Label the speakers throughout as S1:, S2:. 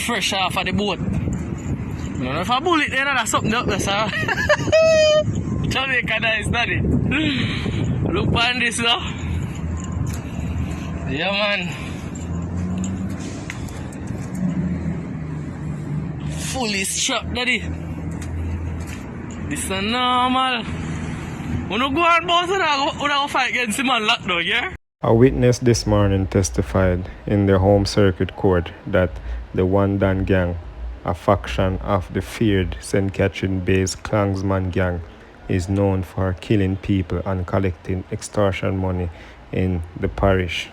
S1: Fresh off of the boat. I don't know if I bullet there or something up there, sir. Jamaica nice, daddy. Look on this now. Yeah, man. Fully strapped, daddy. This is normal. We don't go on boat, we don't fight against the man locked down, yeah?
S2: A witness this morning testified in the Home Circuit Court that the One Dan Gang, a faction of the feared St. Catherine-based Clansman gang, is known for killing people and collecting extortion money in the parish.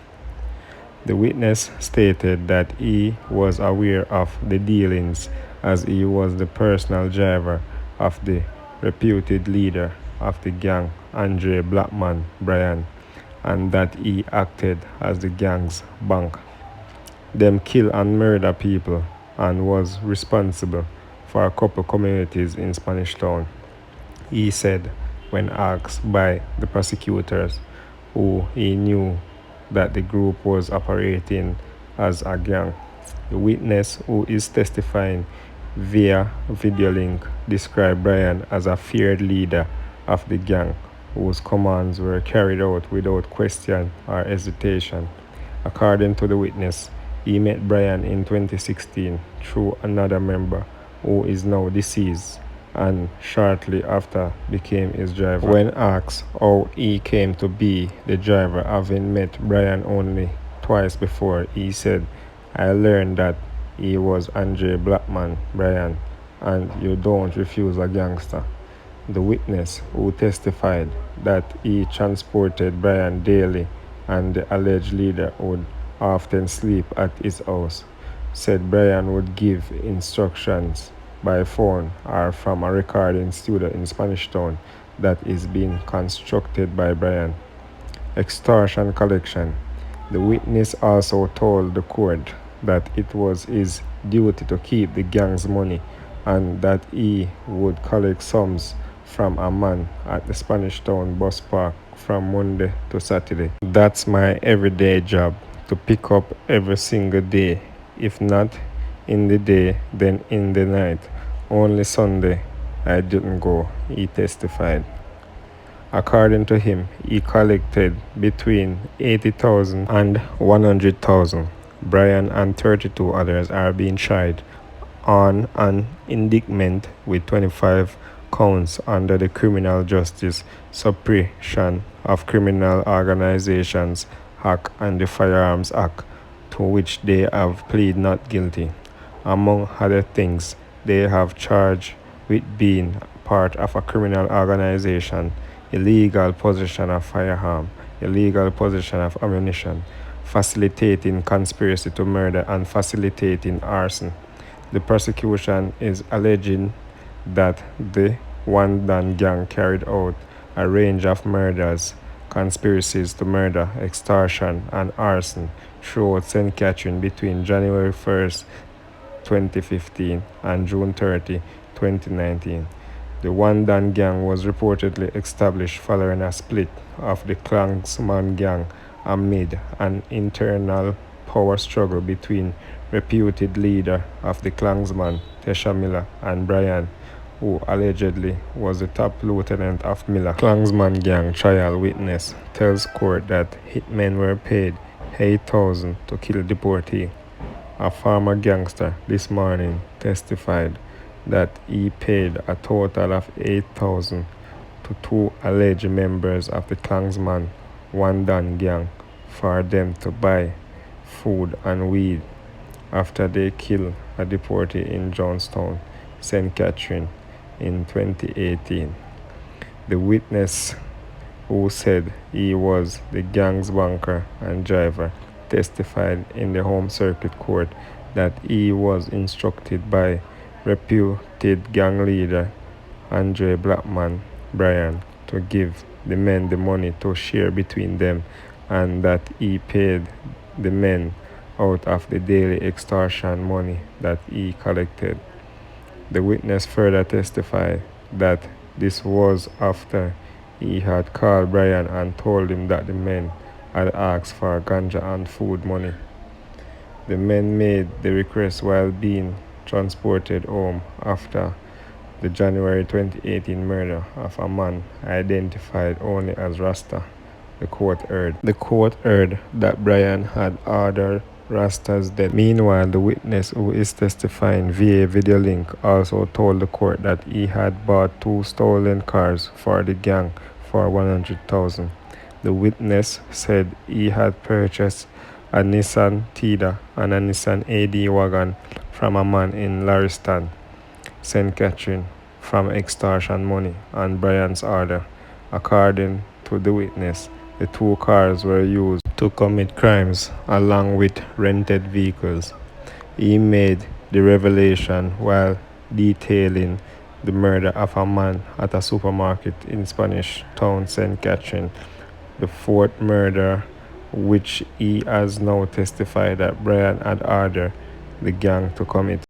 S2: The witness stated that he was aware of the dealings as he was the personal driver of the reputed leader of the gang, Andre Blackman Brian, and that he acted as the gang's bank. Them kill and murder people and was responsible for a couple communities in Spanish Town, he said when asked by the prosecutors who he knew that the group was operating as a gang. The witness, who is testifying via video link, described Brian as a feared leader of the gang whose commands were carried out without question or hesitation. According to the witness, he met Brian in 2016 through another member who is now deceased and shortly after became his driver. When asked how he came to be the driver, having met Brian only twice before, he said, "I learned that he was Andre Blackman Brian, and you don't refuse a gangster." The witness, who testified that he transported Brian daily and the alleged leader would often sleep at his house, said Brian would give instructions by phone or from a recording studio in Spanish Town that is being constructed by Brian. Extortion collection. The witness also told the court that it was his duty to keep the gang's money and that he would collect sums from a man at the Spanish Town bus park from Monday to Saturday. "That's my everyday job, to pick up every single day. If not in the day, then in the night. Only Sunday I didn't go," he testified. According to him, he collected between 80,000 and 100,000. Brian and 32 others are being tried on an indictment with 25 counts under the Criminal Justice Suppression of Criminal Organizations Act and the Firearms Act, to which they have pleaded not guilty. Among other things, they have charged with being part of a criminal organization, illegal possession of firearm, illegal possession of ammunition, facilitating conspiracy to murder, and facilitating arson. The prosecution is alleging that the One Dan Gang carried out a range of murders, conspiracies to murder, extortion, and arson throughout St. Catherine between January 1st, 2015 and June 30, 2019. The One Dan Gang was reportedly established following a split of the Clansman Gang amid an internal power struggle between reputed leader of the Clansman, Tesha Miller, and Brian, who allegedly was the top lieutenant of Miller. Clansman Gang trial witness tells court that hitmen were paid $8,000 to kill deportee. A former gangster this morning testified that he paid a total of $8,000 to two alleged members of the Clansman One Dan Gang for them to buy food and weed after they killed a deportee in Johnstown, St. Catherine in 2018. The witness, who said he was the gang's banker and driver, testified in the Home Circuit Court that he was instructed by reputed gang leader Andre Blackman Brian to give the men the money to share between them, and that he paid the men out of the daily extortion money that he collected. The witness further testified that this was after he had called Brian and told him that the men had asked for ganja and food money. The men made the request while being transported home after the January 2018 murder of a man identified only as Rasta. The court heard that Brian had ordered Rasta's death. Meanwhile, the witness who is testifying via video link also told the court that he had bought 2 stolen cars for the gang for $100,000. The witness said he had purchased a Nissan Tida and a Nissan AD wagon from a man in Lariston, St. Catherine, from extortion money on Brian's order. According to the witness, the 2 cars were used to commit crimes along with rented vehicles. He made the revelation while detailing the murder of a man at a supermarket in Spanish Town, St. Catherine, the 4th murder which he has now testified that Brian had ordered the gang to commit.